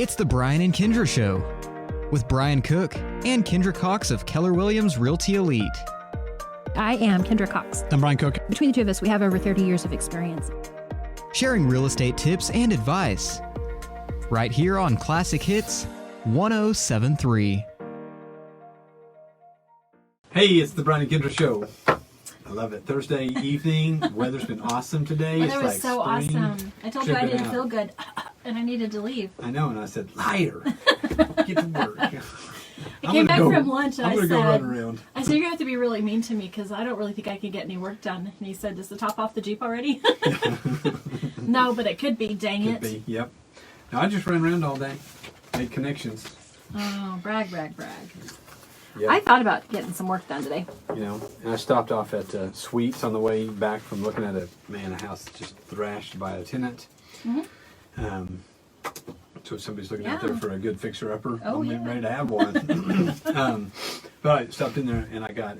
It's the Brian and Kindra Show with Brian Cook and Kindra Cox of Keller Williams Realty Elite. I am Kindra Cox. I'm Brian Cook. Between the two of us, we have over 30 years of experience. Sharing real estate tips and advice. Right here on Classic Hits 1073. Hey, it's the Brian and Kindra Show. I love it. Thursday evening. Weather's been awesome today. Weather It's was like so spring. awesome. I told you I didn't feel good, and I needed to leave. I know, and I said, liar. Get to work. I came back from lunch, and I'm I gonna said, go run around. I said, you're going to have to be really mean to me, because I don't really think I can get any work done. And he said, is the top off the Jeep already? No, but it could be. Dang Could it. be, yep. Now, I just ran around all day. Made connections. Oh, brag, brag, brag. Yep. I thought about getting some work done today. You know, and I stopped off at Sweets on the way back from looking at a house that's just thrashed by a tenant. Mm-hmm. So somebody's looking out there for a good fixer-upper. Oh, I'm yeah. ready to have one. But I stopped in there and I got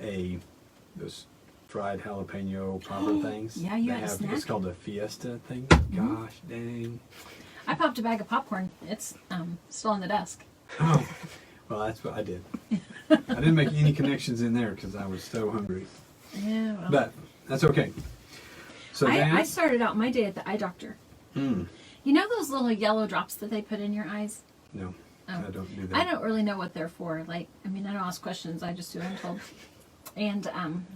those fried jalapeno popper things. Yeah, you They had a snack? It's called a Fiesta thing. Mm-hmm. Gosh dang. I popped a bag of popcorn. It's still on the desk. Oh, well, that's what I did. I didn't make any connections in there because I was so hungry. Yeah, well. But that's okay. So I started out my day at the eye doctor. Mm, You know those little yellow drops that they put in your eyes? no, Oh. I don't do that. I don't really know what they're for. Like, I mean, I don't ask questions. I just do what I'm told. And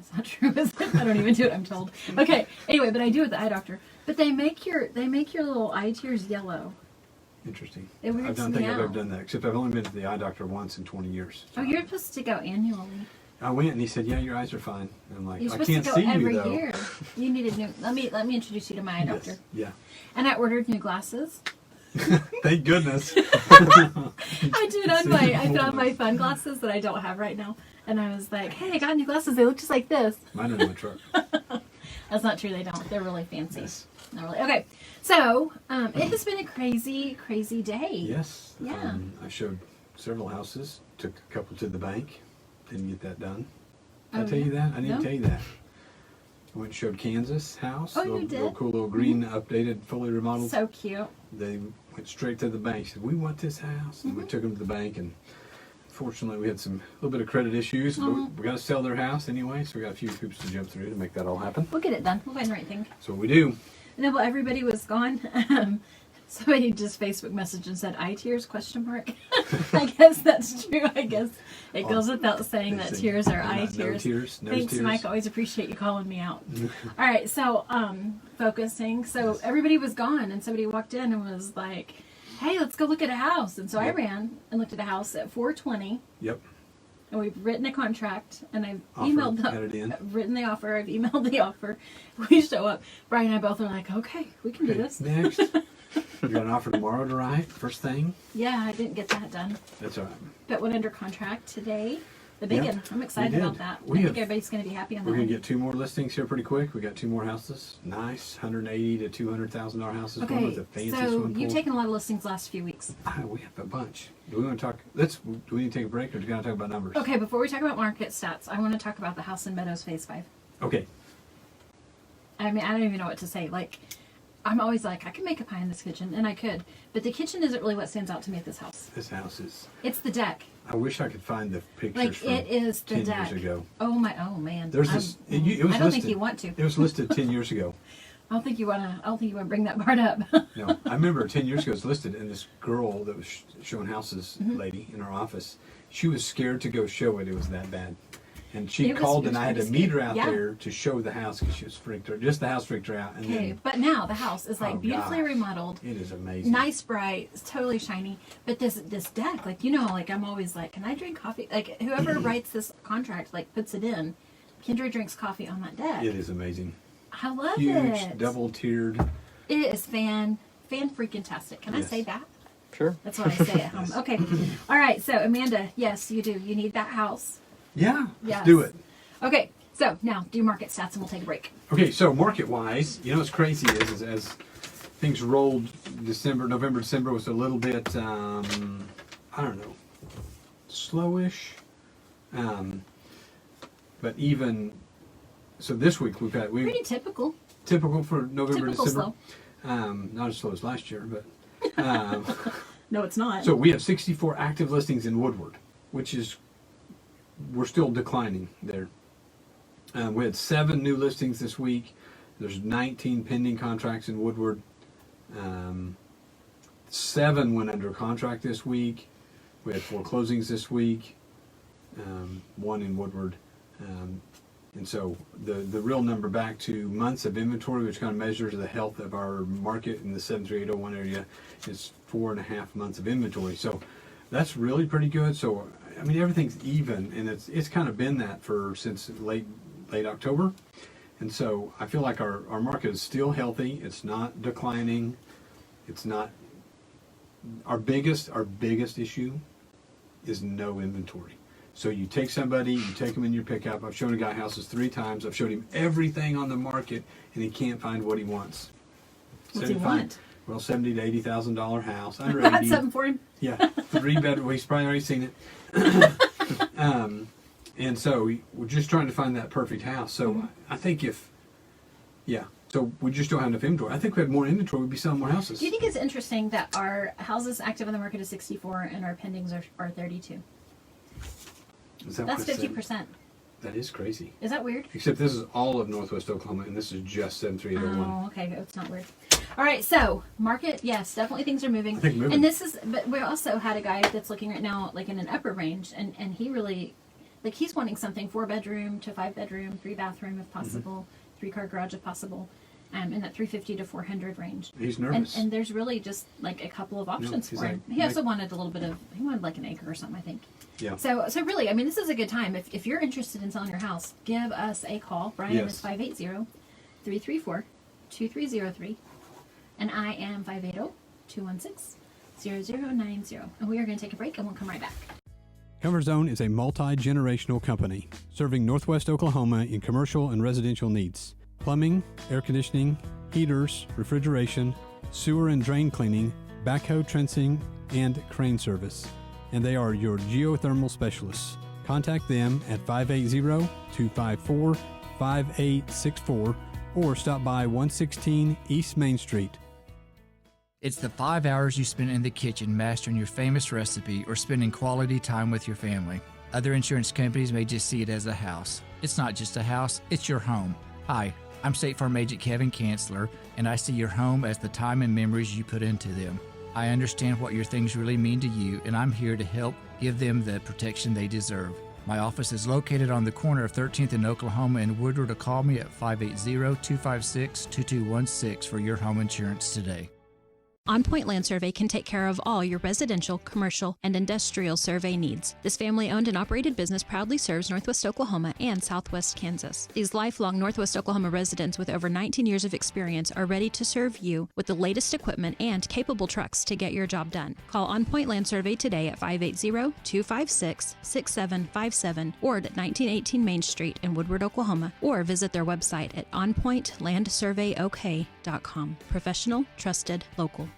it's not true, is it? I don't even do what I'm told. Okay. Anyway, but I do at the eye doctor. But they make your little eye tears yellow. Interesting. It I weirds don't me think I've ever out. done that, except I've only been to the eye doctor once in 20 years. Oh, you're supposed to go annually. I went and he said, "Yeah, your eyes are fine." And I'm like, You're "I supposed can't to go see every you though." year. You need a new. Let me introduce you to my eye doctor. Yes. Yeah. And I ordered new glasses. Thank goodness. I found my fun glasses that I don't have right now. And I was like, hey, I got new glasses. They look just like this. Mine are in my truck. That's not true. They don't. They're really fancy. Yes. Not really. Okay. So, it has been a crazy, crazy day. Yes. Yeah. I showed several houses. Took a couple to the bank. Didn't get that done. Did Oh, I tell you yeah? that? I didn't No. tell you that. I went and showed Kansas house. Oh, you Little did? Mm-hmm. cool little green, updated, fully remodeled. So cute. They went straight to the bank. Said, "We want this house," and Mm-hmm. we took them to the bank. And fortunately, we had a little bit of credit issues, but we got to sell their house anyway. So we got a few hoops to jump through to make that all happen. We'll get it done. We'll find the right thing. That's what we do. And then while everybody was gone, somebody just Facebook messaged and said, eye tears, question mark. I guess that's true. I guess it goes without saying that tears are eye tears. No tears. No Thanks, tears. Mike. Always appreciate you calling me out. All right, so focusing. So everybody was gone, and somebody walked in and was like, "Hey, let's go look at a house." And so I Yep. ran and looked at a house at 420, Yep. and we've written a contract, and I've Offer, emailed had it in. written the offer. I've emailed the offer. We show up. Brian and I both are like, "Okay, we can do Okay, this." next. We got an offer tomorrow to write. First thing. Yeah, I didn't get that done, That's all right. but went under contract today. The big Yeah, one. I'm excited we did. about that. We I have- think everybody's going to be happy on that. We're gonna one. get 2 more listings here pretty quick. We got 2 more houses. Nice, $180,000 to $200,000 houses. One Okay, with a fancy so swimming pool. you've taken a lot of listings last few weeks. We have a bunch. Do we want to talk? Do we need to take a break, or do we want to talk about numbers? Okay, before we talk about market stats, I want to talk about the house in Meadows Phase 5. Okay. I mean, I don't even know what to say. Like, I'm always like, I can make a pie in this kitchen, and I could. But the kitchen isn't really what stands out to me at this house. This house is. It's the deck. I wish I could find the pictures Like, from it is the 10 deck. years ago. Oh man. There's this. It was I don't listed. think you want to. It was listed 10 years ago. I don't think you want to bring that part up. No, I remember 10 years ago it was listed, and this girl that was showing houses, Mm-hmm. lady in our office, she was scared to go show it. It was that bad. And she It was- called, it and was I had to pretty meet her out scary. Yeah. there to show the house because she was freaked her. Just the house freaked her out. And Okay, then but now the house is like Oh, beautifully gosh. remodeled. it is amazing. Nice, bright, it's totally shiny. But this deck, like, like I'm always like, can I drink coffee? Like, whoever writes this contract, like, puts it in. Kindra drinks coffee on that deck. It is amazing. I love Huge, it. double tiered. It is fan freaking tastic. Can Yes. I say that? Sure. That's what I say at home. Okay. All right. So Amanda, yes, you do. You need that house. Yeah, Yes. let's do it. Okay. So now do market stats and we'll take a break. Okay, so market wise, what's crazy is as things rolled, November, December was a little bit, I don't know, slowish. But even so, this week Pretty typical. typical for November, Typical December. slow. Not as slow as last year, but No, it's not. So we have 64 active listings in Woodward, which is, we're still declining there. We had 7 new listings this week. There's 19 pending contracts in Woodward. 7 went under contract this week. We had 4 closings this week, 1 in Woodward. And so the real number back to months of inventory, which kind of measures the health of our market in the 73801 area, is 4.5 months of inventory. So that's really pretty good. So, I mean, everything's even, and it's kind of been that since late October. And so I feel like our market is still healthy. It's not declining. It's not, our biggest issue is no inventory. So you take somebody, you take them in your pickup. I've shown a guy houses 3 times. I've showed him everything on the market, and he can't find what he wants. What's he want? Well, $70,000 to $80,000 house, under Got 80. something for him? Yeah, 3 bedroom. Well, he's probably already seen it. And so we're just trying to find that perfect house. So I think so we just don't have enough inventory. I think if we had more inventory, we'd be selling more houses. Do you think it's interesting that our houses active on the market is 64 and our pendings are 32? Is that That's what I said? 50%. That is crazy. Is that weird? Except this is all of Northwest Oklahoma, and this is just 73801. Oh, okay. It's not weird. All right. So market, yes, definitely things are moving. I think moving. And but we also had a guy that's looking right now, like in an upper range, and he really, like he's wanting something 4-bedroom to 5-bedroom, 3-bathroom if possible, 3-car garage if possible, in that 350 to 400 range. He's nervous. And there's really just like a couple of options for him. He also wanted a little bit of, he wanted like an acre or something, I think. Yeah. So really, I mean, this is a good time. If you're interested in selling your house, give us a call. Brian is 580-334-2303. And I am 580-216-0090. And we are going to take a break and we'll come right back. Comfort Zone is a multi-generational company serving Northwest Oklahoma in commercial and residential needs. Plumbing, air conditioning, heaters, refrigeration, sewer and drain cleaning, backhoe trencing, and crane service. And they are your geothermal specialists. Contact them at 580-254-5864 or stop by 116 East Main Street. It's the 5 hours you spend in the kitchen mastering your famous recipe or spending quality time with your family. Other insurance companies may just see it as a house. It's not just a house, it's your home. Hi, I'm State Farm Agent Kevin Kanzler, and I see your home as the time and memories you put into them. I understand what your things really mean to you, and I'm here to help give them the protection they deserve. My office is located on the corner of 13th and Oklahoma and Woodward. To call me at 580-256-2216 for your home insurance today. On Point Land Survey can take care of all your residential, commercial, and industrial survey needs. This family-owned and operated business proudly serves Northwest Oklahoma and Southwest Kansas. These lifelong Northwest Oklahoma residents with over 19 years of experience are ready to serve you with the latest equipment and capable trucks to get your job done. Call On Point Land Survey today at 580-256-6757 or at 1918 Main Street in Woodward, Oklahoma, or visit their website at onpointlandsurveyok.com. Professional, trusted, local.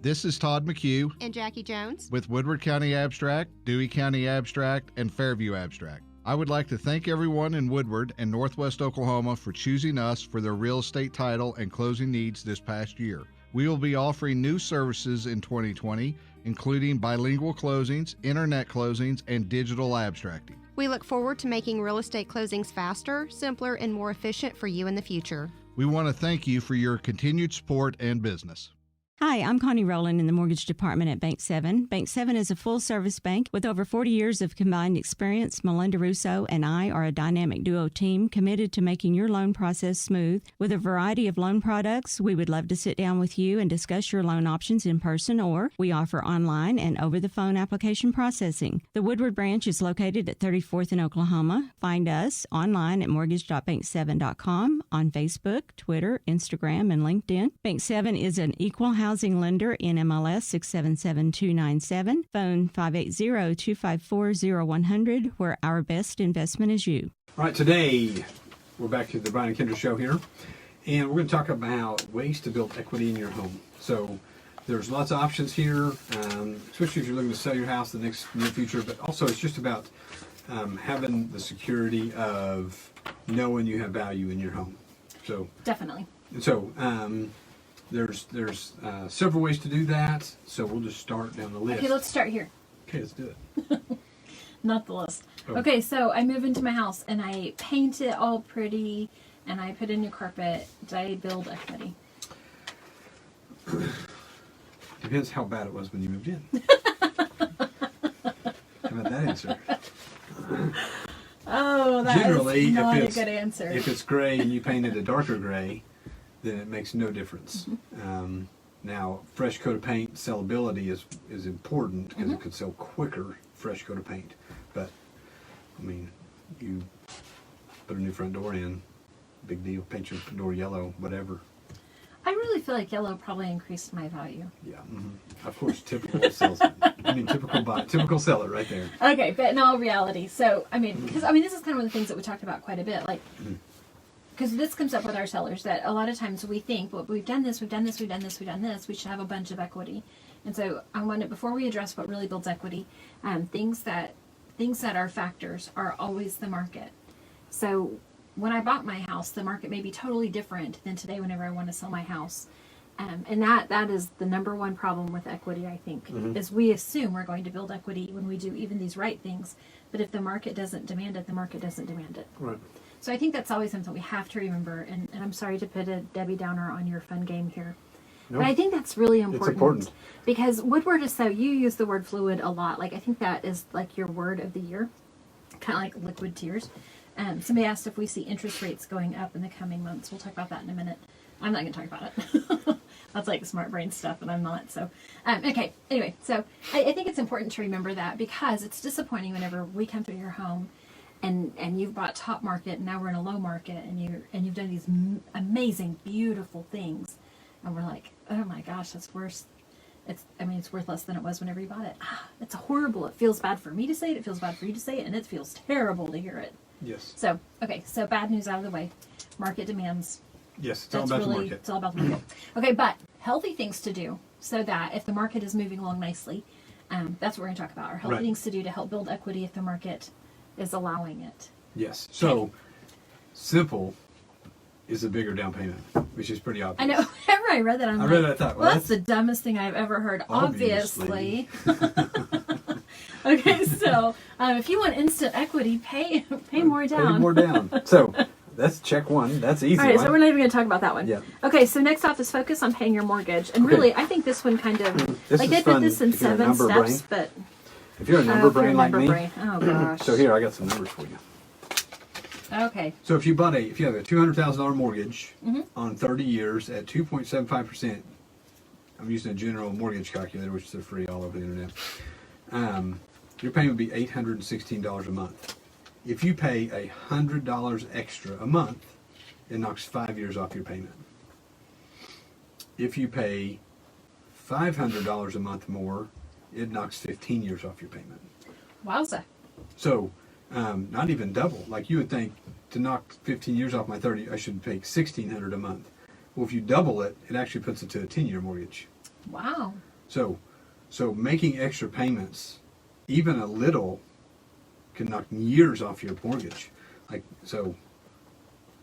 This is Todd McHugh and Jackie Jones with Woodward County Abstract, Dewey County Abstract, and Fairview Abstract. I would like to thank everyone in Woodward and Northwest Oklahoma for choosing us for their real estate title and closing needs this past year. We will be offering new services in 2020, including bilingual closings, internet closings, and digital abstracting. We look forward to making real estate closings faster, simpler, and more efficient for you in the future. We want to thank you for your continued support and business. Hi, I'm Connie Rowland in the mortgage department at Bank 7. Bank 7 is a full-service bank with over 40 years of combined experience. Melinda Russo and I are a dynamic duo team committed to making your loan process smooth. With a variety of loan products, we would love to sit down with you and discuss your loan options in person, or we offer online and over-the-phone application processing. The Woodward branch is located at 34th in Oklahoma. Find us online at mortgage.bank7.com, on Facebook, Twitter, Instagram, and LinkedIn. Bank 7 is an equal housing lender in MLS 677297, phone 580-254-0100, where our best investment is you. All right, today we're back to the Brian and Kindra Show here, and we're going to talk about ways to build equity in your home. So there's lots of options here, especially if you're looking to sell your house in the near future, but also it's just about having the security of knowing you have value in your home. So Definitely. So there's several ways to do that. So we'll just start down the list. Okay, let's start here. Okay, let's do it. Not the list. Oh. Okay, so I move into my house and I paint it all pretty and I put in new carpet. Did I build equity? Depends how bad it was when you moved in. How about that answer? Oh, that's Generally, not a if good answer. If it's gray and you painted a darker gray, then it makes no difference. Mm-hmm. Now, fresh coat of paint sellability is important because it could sell quicker, fresh coat of paint. But, I mean, you put a new front door in, big deal, paint your door yellow, whatever. I really feel like yellow probably increased my value. Yeah, of course, typical sells. Typical seller right there. Okay, but in all reality, so, because this is kind of one of the things that we talked about quite a bit, like, because this comes up with our sellers, that a lot of times we think, well, we've done this, we should have a bunch of equity. And so I want to, before we address what really builds equity, things that are factors are always the market. So when I bought my house, the market may be totally different than today whenever I want to sell my house. And that is the number one problem with equity, I think, is we assume we're going to build equity when we do even these right things. But if the market doesn't demand it, the market doesn't demand it. Right. So I think that's always something we have to remember. And I'm sorry to put a Debbie Downer on your fun game here. Nope. But I think that's really important. It's important. Because Woodward is so, you use the word fluid a lot. Like, I think that is like your word of the year. Kind of like liquid tears. Somebody asked if we see interest rates going up in the coming months. We'll talk about that in a minute. I'm not going to talk about it. That's like smart brain stuff, and I'm not. So, okay. Anyway, so I think it's important to remember that, because it's disappointing whenever we come through your home, and you've bought top market, and now we're in a low market, and you've done these amazing, beautiful things, and we're like, oh my gosh, that's worse. It's worth less than it was whenever you bought it. It's horrible. It feels bad for me to say it. It feels bad for you to say it, and it feels terrible to hear it. Yes. So, okay, so bad news out of the way. Market demands. Yes, it's all about the market. It's all about the market. Okay, but healthy things to do so that if the market is moving along nicely, that's what we're going to talk about. Our healthy things to do to help build equity if the market is allowing it. Yes. So, simple is a bigger down payment, which is pretty obvious. I know. Whenever I read that, I thought, well, that's the dumbest thing I've ever heard. Obviously. Okay, so if you want instant equity, pay more down. Pay more down. So that's check one. That's easy. All right, one. so we're not even going to talk about that one. Yeah. Okay, so next off is focus on paying your mortgage. And really, I think this one kind of, This like is they put fun this in if you're a 7 number steps, brain. but... If you're a number brain like me. Oh, gosh. So here, I got some numbers for you. Okay. So if you have a $200,000 mortgage on 30 years at 2.75%, I'm using a general mortgage calculator, which is free all over the internet. Your payment would be $816 a month. If you pay $100 extra a month, it knocks 5 years off your payment. If you pay $500 a month more, it knocks 15 years off your payment. Wowza. So, not even double. Like you would think, to knock 15 years off my 30, I should pay $1,600 a month. Well, if you double it, it actually puts it to a 10-year mortgage. Wow. So making extra payments, even a little, can knock years off your mortgage. Like, so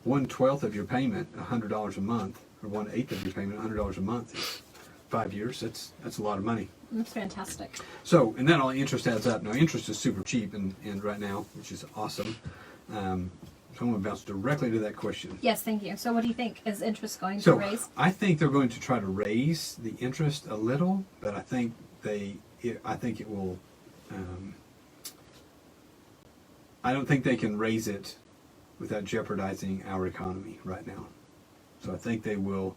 1/12 of your payment, $100 a month, or 1/8 of your payment, $100 a month, is 5 years. That's a lot of money. That's fantastic. So, and then all the interest adds up. Now, interest is super cheap and right now, which is awesome. So I'm going to bounce directly to that question. Yes, thank you. So what do you think? Is interest going to So raise? I think they're going to try to raise the interest a little, but I think it will. I don't think they can raise it without jeopardizing our economy right now. So I think they will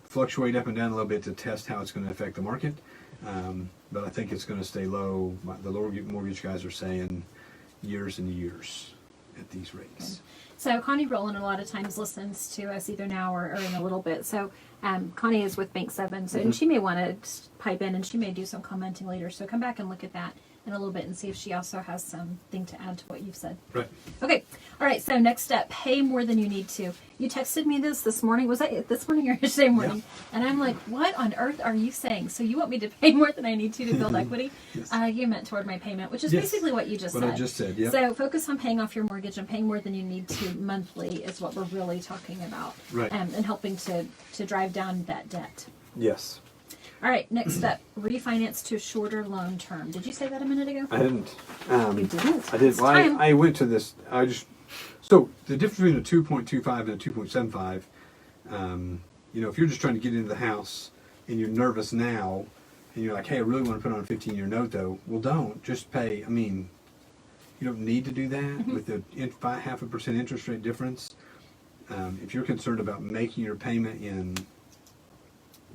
fluctuate up and down a little bit to test how it's going to affect the market. But I think it's going to stay low. The lower mortgage guys are saying years and years at these rates. Okay. So Connie Rowland a lot of times listens to us either now or in a little bit. So Connie is with Bank 7, so and she may want to pipe in and she may do some commenting later. So come back and look at that. in a little bit and see if she also has something to add to what you've said. Right. Okay. All right. So next step, pay more than you need to. You texted me this morning. Was that this morning or yesterday morning? Yeah. And I'm like, what on earth are you saying? So you want me to pay more than I need to build equity? Yes. You meant toward my payment, which is basically what you just said. What I just said, yeah. So focus on paying off your mortgage, and paying more than you need to monthly is what we're really talking about. Right. And helping to drive down that debt. Yes. All right, next step, refinance to shorter loan term. Did you say that a minute ago? I didn't. You didn't? I did. It's Well, time. I went to this. So the difference between a 2.25 and a 2.75, if you're just trying to get into the house and you're nervous now, and you're like, hey, I really want to put on a 15-year note though. Well, don't. Just pay. I mean, you don't need to do that with the 0.5% interest rate difference. If you're concerned about making your payment in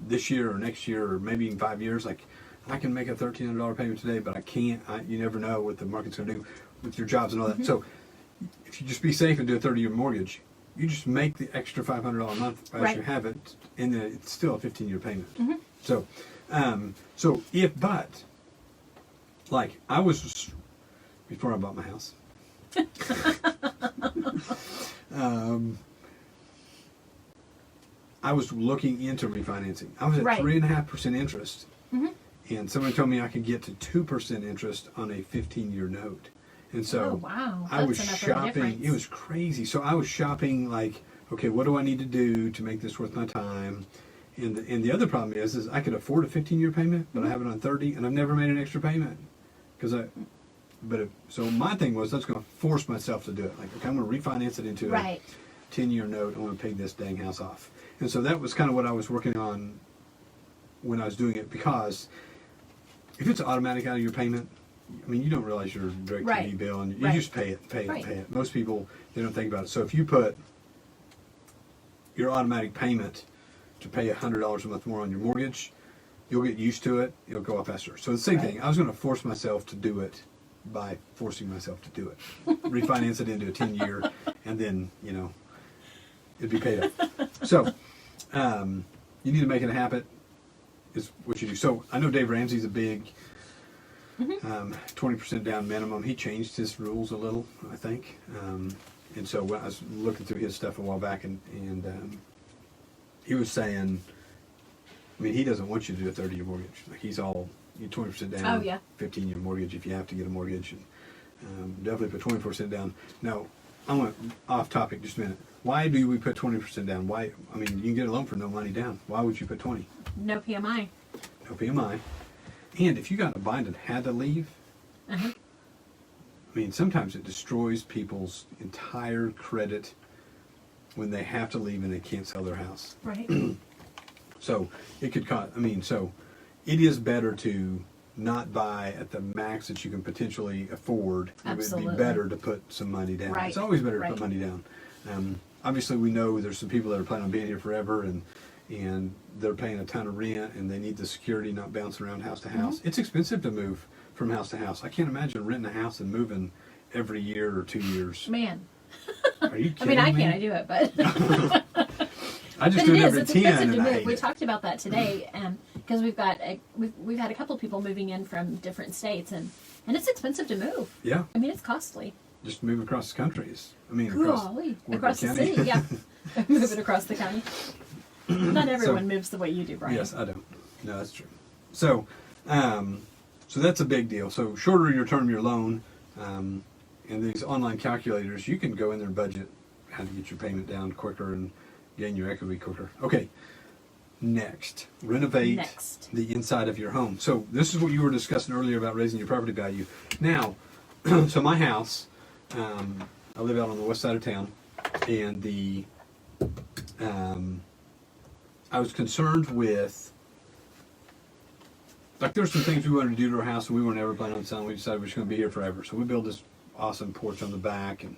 this year or next year or maybe in 5 years, like I can make a $1,300 payment today, but I can't. You never know what the market's going to do with your jobs and all that. So if you just be safe and do a 30-year mortgage, you just make the extra $500 a month as you have it, and then it's still a 15-year payment. So, like I was before I bought my house. I was looking into refinancing. I was at 3.5% interest, and someone told me I could get to 2% interest on a 15-year note. And so I was shopping. It was crazy. So I was shopping like, okay, what do I need to do to make this worth my time? And the other problem is I could afford a 15-year payment, but I have it on 30, and I've never made an extra payment so my thing was I was going to force myself to do it. Like, okay, I'm going to refinance it into a 10-year note. I want to pay this dang house off. And so that was kind of what I was working on when I was doing it, because if it's automatic out of your payment, I mean, you don't realize your direct TV bill, and you just pay it. Most people, they don't think about it. So if you put your automatic payment to pay $100 a month more on your mortgage, you'll get used to it. It'll go up faster. So the same thing. I was going to force myself to do it by forcing myself to do it. Refinance it into a 10-year, and then, it'd be paid off. So you need to make it a habit is what you do. So I know Dave Ramsey's a big 20% down minimum. He changed his rules a little, I think. And so when I was looking through his stuff a while back, and he was saying, I mean, he doesn't want you to do a 30-year mortgage. Like, he's all 20% down, 15-year mortgage if you have to get a mortgage. And definitely put 24% down. Now, I went off topic just a minute. Why do we put 20% down? Why? I mean, you can get a loan for no money down. Why would you put 20? No PMI. No PMI. And if you got in a bind and had to leave, I mean, sometimes it destroys people's entire credit when they have to leave and they can't sell their house. Right. So it could cost, so it is better to not buy at the max that you can potentially afford. Absolutely. It would be better to put some money down. Right. It's always better to put money down. Obviously, we know there's some people that are planning on being here forever, and they're paying a ton of rent, and they need the security, not bouncing around house to house. It's expensive to move from house to house. I can't imagine renting a house and moving every year or 2 years. Man. Are you kidding me? I can't. I do it, but I just do it every It's 10, expensive and to I move. hate We it. talked about that today, because we've had a couple people moving in from different states, and it's expensive to move. Yeah. I mean, it's costly. Just move across the country. Across the city, yeah. Move it across the county. Not everyone moves the way you do, Brian. Yes, I don't. No, that's true. So, so that's a big deal. So shorter your term, your loan, and these online calculators, you can go in there and budget how to get your payment down quicker and gain your equity quicker. Okay. Next, renovate the inside of your home. So this is what you were discussing earlier about raising your property value. Now, so my house, I live out on the west side of town, and I was concerned with, like, there's some things we wanted to do to our house, and we weren't ever planning on selling. We decided we were just going to be here forever. So we built this awesome porch on the back, and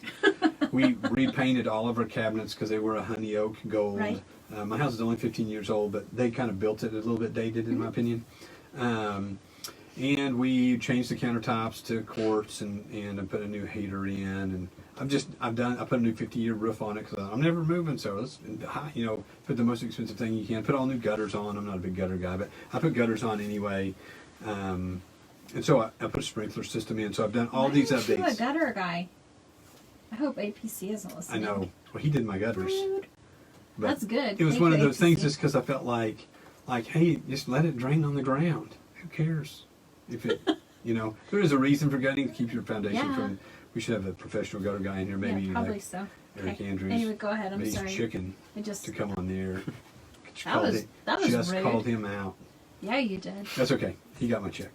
we repainted all of our cabinets because they were a honey oak gold. Right. My house is only 15 years old, but they kind of built it a little bit dated, in my opinion. And we changed the countertops to quartz, and I put a new heater in, and I put a new 50-year roof on it because I'm never moving, so let's, put the most expensive thing you can. Put all new gutters on. I'm not a big gutter guy, but I put gutters on anyway. And so I put a sprinkler system in. So I've done all Why these aren't you updates. a gutter guy? I hope APC isn't I listening. know. Well, he did my gutters. Rude. But That's good. It was Thank one you, of those things APC. just because I felt like, hey, just let it drain on the ground. Who cares? If it, there is a reason for gutting to keep your foundation Yeah. from. We should have a professional gutter guy in here, maybe Yeah, probably like so. Eric Okay. Andrews. Anyway, go ahead. I'm But he's sorry. chicken I just to come on the air. That was just rude. called him out. Yeah, you did. That's okay. He got my check.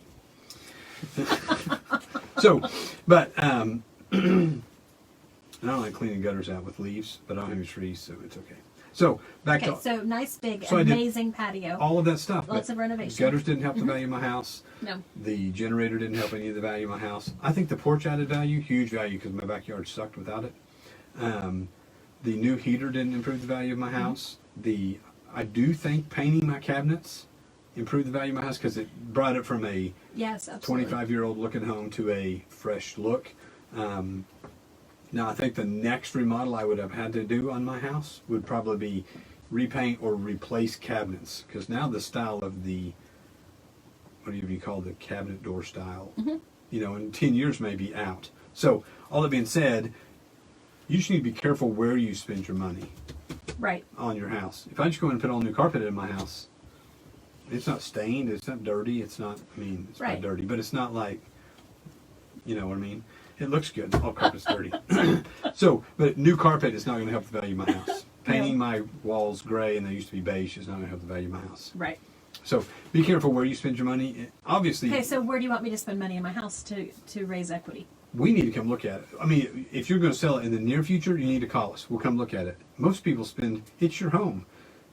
So, but and I don't like cleaning gutters out with leaves, but I don't have any trees, so it's okay. So back Okay, to so nice, big, So I did amazing patio. all of that stuff. Lots but of renovation. Mm-hmm. Gutters didn't help the value of my house. No. The generator didn't help any of the value of my house. I think the porch added value, huge value, because my backyard sucked without it. The new heater didn't improve the value of my house. I do think painting my cabinets improved the value of my house because it brought it from a Yes, absolutely. 25-year-old looking home to a fresh look. Now, I think the next remodel I would have had to do on my house would probably be repaint or replace cabinets, because now the style of the, what do you call the cabinet door style, in 10 years may be out. So, all that being said, you just need to be careful where you spend your money Right. on your house. If I just go in and put all new carpet in my house, it's not stained, it's not dirty, it's not Right. dirty, but it's not like, you know what I mean? It looks good. All carpet's dirty. So, but new carpet is not going to help the value of my house. Painting my walls gray and they used to be beige is not going to help the value of my house. Right. So, be careful where you spend your money. Obviously, Okay, so where do you want me to spend money in my house to raise equity? we need to come look at it. I mean, if you're going to sell it in the near future, you need to call us. We'll come look at it. Most people it's your home.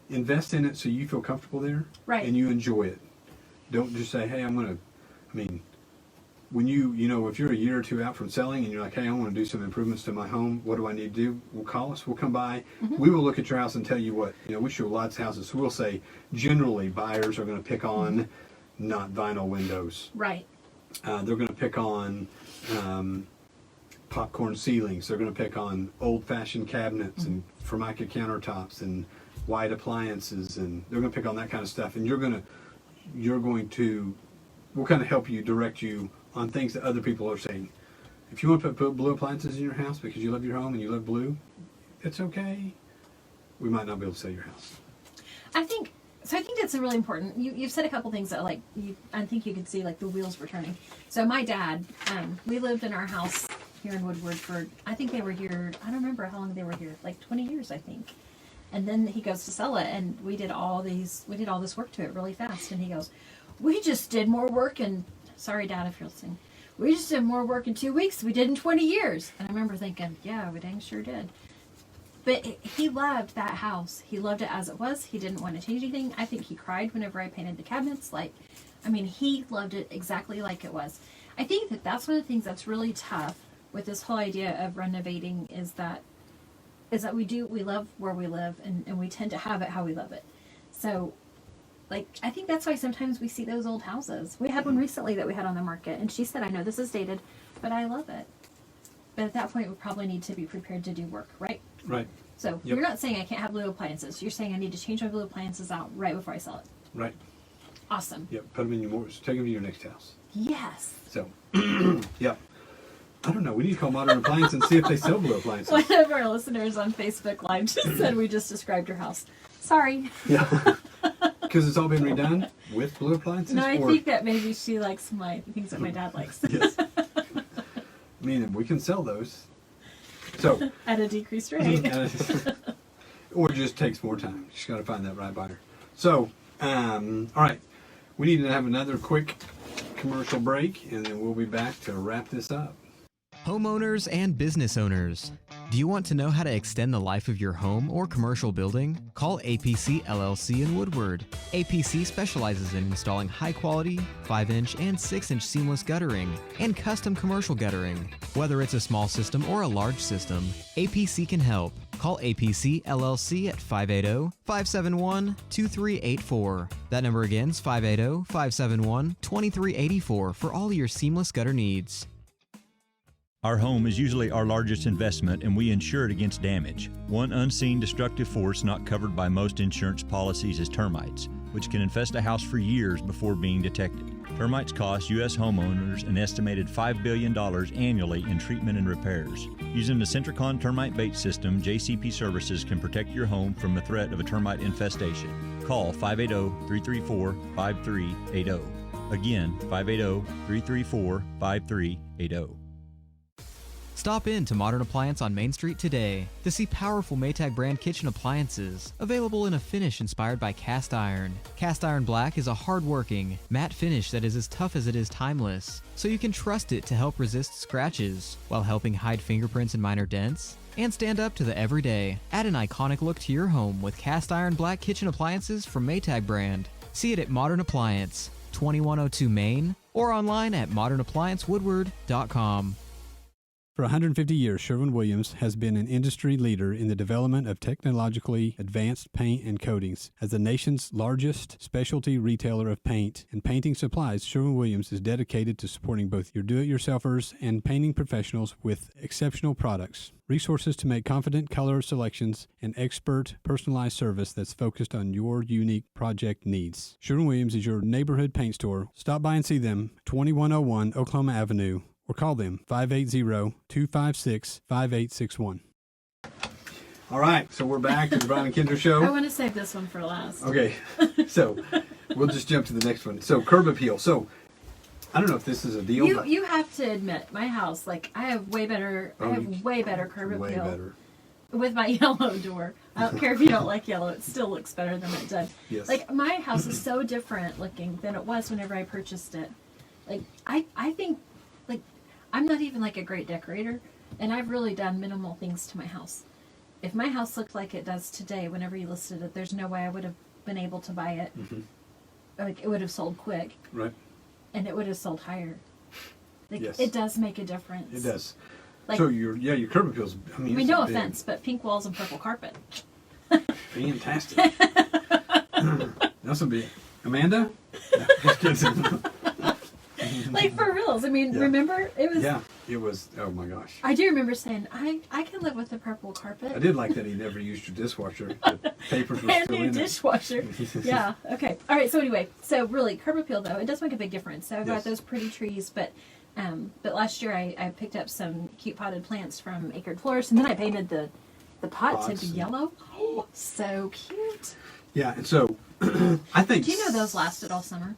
Invest in it so you feel comfortable there. Right. And you enjoy it. Don't just say, hey, when if you're a year or two out from selling and you're like, hey, I want to do some improvements to my home, what do I need to do? We'll call us. We'll come by. We will look at your house and tell you what, we show lots of houses. So we'll say, generally, buyers are going to pick on not vinyl windows. Right. They're going to pick on popcorn ceilings. They're going to pick on old-fashioned cabinets and Formica countertops and white appliances, and they're going to pick on that kind of stuff. And we'll kind of help you, direct you on things that other people are saying. If you want to put blue appliances in your house because you love your home and you love blue, it's okay. We might not be able to sell your house. I think that's really important. You've said a couple things that I think you could see the wheels were turning. So my dad, we lived in our house here in Woodward for, I think they were here, I don't remember how long they were here, 20 years I think. And then he goes to sell it, and we did all this work to it really fast. And he goes, we just did more work sorry Dad if you're listening, we just did more work in 2 weeks than we did in 20 years. And I remember thinking, yeah, we dang sure did. But he loved that house. He loved it as it was. He didn't want to change anything. I think he cried whenever I painted the cabinets. He loved it exactly like it was. I think that's one of the things that's really tough with this whole idea of renovating is that we love where we live and we tend to have it how we love it. So, I think that's why sometimes we see those old houses. We had one recently that we had on the market, and she said, I know this is dated, but I love it. But at that point, we probably need to be prepared to do work, right? Right. So Yep. You're not saying I can't have blue appliances. You're saying I need to change my blue appliances out right before I sell it. Right. Awesome. Yep. Put them in your mortgage. Take them to your next house. Yes. So, yep. I don't know. We need to call Modern Appliance and see if they sell blue appliances. One of our listeners on Facebook Live just said we just described your house. Sorry. Yeah. Because it's all been redone with blue appliances? No, I think that maybe she likes my things that my dad likes. Yes. We can sell those. So. At a decreased rate. Or it just takes more time. You just got to find that right buyer. So, all right. We need to have another quick commercial break, and then we'll be back to wrap this up. Homeowners and business owners, do you want to know how to extend the life of your home or commercial building? Call APC LLC in Woodward. APC specializes in installing high-quality 5-inch and 6-inch seamless guttering and custom commercial guttering. Whether it's a small system or a large system, APC can help. Call APC LLC at 580-571-2384. That number again is 580-571-2384 for all your seamless gutter needs. Our home is usually our largest investment, and we insure it against damage. One unseen destructive force not covered by most insurance policies is termites. which can infest a house for years before being detected. Termites cost U.S. homeowners an estimated $5 billion annually in treatment and repairs. Using the Centricon termite bait system, JCP Services can protect your home from the threat of a termite infestation. Call 580-334-5380. Again, 580-334-5380. Stop in to Modern Appliance on Main Street today to see powerful Maytag brand kitchen appliances available in a finish inspired by cast iron. Cast iron black is a hard-working, matte finish that is as tough as it is timeless, so you can trust it to help resist scratches while helping hide fingerprints and minor dents, and stand up to the everyday. Add an iconic look to your home with cast iron black kitchen appliances from Maytag brand. See it at Modern Appliance, 2102 Main, or online at modernappliancewoodward.com. For 150 years, Sherwin-Williams has been an industry leader in the development of technologically advanced paint and coatings. As the nation's largest specialty retailer of paint and painting supplies, Sherwin-Williams is dedicated to supporting both your do-it-yourselfers and painting professionals with exceptional products, resources to make confident color selections, and expert personalized service that's focused on your unique project needs. Sherwin-Williams is your neighborhood paint store. Stop by and see them, 2101 Oklahoma Avenue, or call them 580-256-5861. All right, so we're back to the Brian and Kindra Show. I want to save this one for last. Okay, so we'll just jump to the next one. So curb appeal. So I don't know if this is a deal. You have to admit, my house, like I have way better. I have way better curb appeal. Way better. With my yellow door. I don't care if you don't like yellow; it still looks better than it did. Yes. Like my house is so different looking than it was whenever I purchased it. Like I think, like I'm not even like a great decorator, and I've really done minimal things to my house. If my house looked like it does today, whenever you listed it, there's no way I would have been able to buy it. Mm-hmm. Like it would have sold quick. Right. And it would have sold higher. Like Yes. it does make a difference. It does. Like, so your curb appeals. I mean, no big. offense, but pink walls and purple carpet. Fantastic. That's a bit. Amanda? No, just kidding. Like for reals. I mean, Yeah. remember it was. Yeah, it was. Oh my gosh. I do remember saying, I can live with the purple carpet. I did like that he never used your dishwasher. The papers were And still new in dishwasher. Yeah. Okay. All right. So anyway, so really, curb appeal though, it does make a big difference. So I've Yes. got those pretty trees, but last year I picked up some cute potted plants from Acred Florist, and then I painted the pot to be yellow. Oh, so cute. Yeah, and so I think. Do you know those lasted all summer?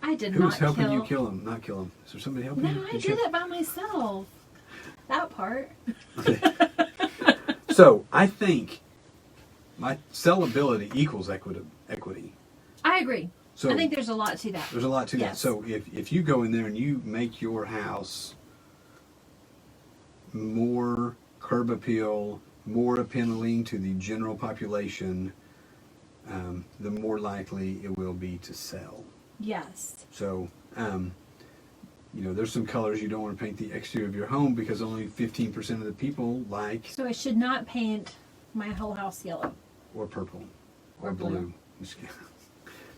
I did Who not was helping kill. you kill them? Not kill them. Is there somebody helping you? No, I did it by myself. That part. Okay. So I think my sellability equals equity. I agree. So I think there's a lot to that. there's a lot to that. Yes. So if you go in there and you make your house more curb appeal, more appealing to the general population, the more likely it will be to sell. Yes. So, there's some colors you don't want to paint the exterior of your home because only 15% of the people like, So I should not paint my whole house yellow. or purple, Or or blue. blue. Just kidding.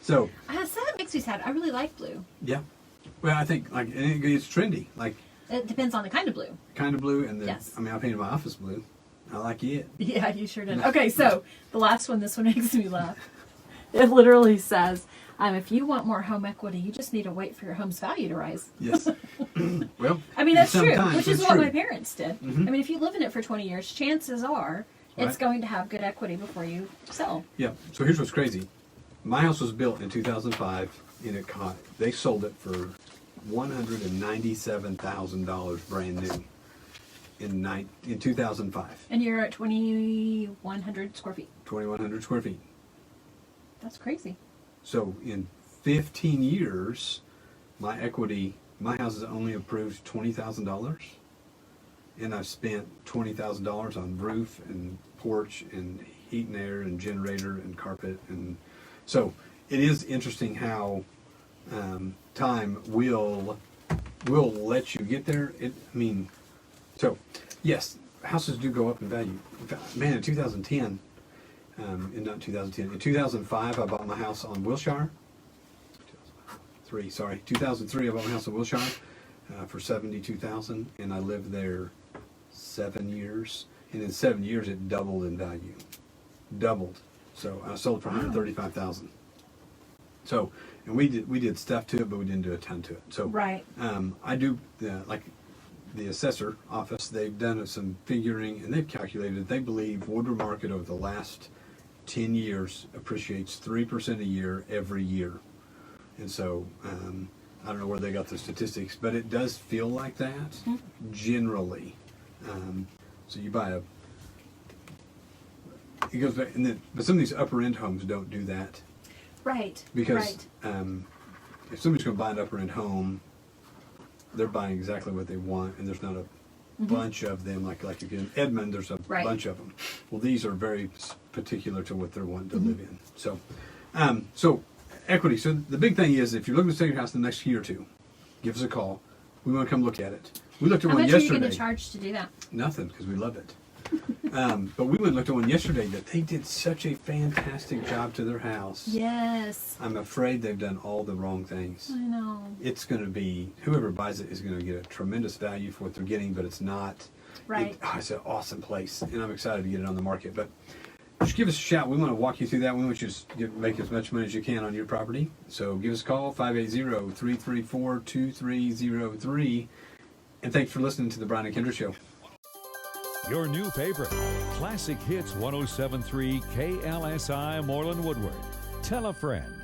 So, So that makes me sad. I really like blue. yeah. Well, I think and it's trendy, like It depends on the kind of blue. kind of blue, and Yes. I painted my office blue. I like it. Yeah, you sure did. Okay, so the last one, this one makes me laugh. It literally says, if you want more home equity, you just need to wait for your home's value to rise. Yes. Well, I mean, that's true, sometimes which is it's what true. my parents did. Mhm. I mean, if you live in it for 20 years, chances are it's Right. going to have good equity before you sell. Yeah. So here's what's crazy. My house was built in 2005, and they sold it for $197,000 brand new in 2005. And you're at 2,100 square feet. 2,100 square feet. That's crazy. So in 15 years, my house has only approved $20,000, and I've spent $20,000 on roof and porch and heat and air and generator and carpet, and so it is interesting how time will let you get there. So yes, houses do go up in value. In fact, man, in 2010. In 2005, I bought my house on Wilshire. 2003, I bought my house on Wilshire for $72,000, and I lived there 7 years. And in 7 years, it doubled in value. Doubled. So I sold it for $135,000. So, and we did stuff to it, but we didn't do a ton to it. So Right. I do like the assessor office. They've done some figuring, and they've calculated. They believe Woodward market over the last 10 years appreciates 3% a year every year. And so I don't know where they got the statistics, but it does feel like that generally. So you buy it goes back, and then, but some of these upper end homes don't do that. Right. Because if somebody's going to buy an upper end home, they're buying exactly what they want, and there's not a bunch of them. Like if you're in Edmond, there's a bunch of them. Well, these are very particular to what they're wanting to live in. So, so equity. So the big thing is, if you're looking to sell your house in the next year or two, give us a call. We want to come look at it. We looked at one yesterday. How much are you going to charge to do that? Nothing, because we love it. But we went and looked at one yesterday that they did such a fantastic job to their house. Yes. I'm afraid they've done all the wrong things. I know. It's going to be, whoever buys it is going to get a tremendous value for what they're getting, but it's not. Right. It's an awesome place, and I'm excited to get it on the market. But just give us a shout. We want to walk you through that. We want you to make as much money as you can on your property. So give us a call, 580-334-2303. And thanks for listening to the Brian and Kindra Show. Your new favorite, Classic Hits 107.3 KLSI Moreland Woodward. Tell a friend.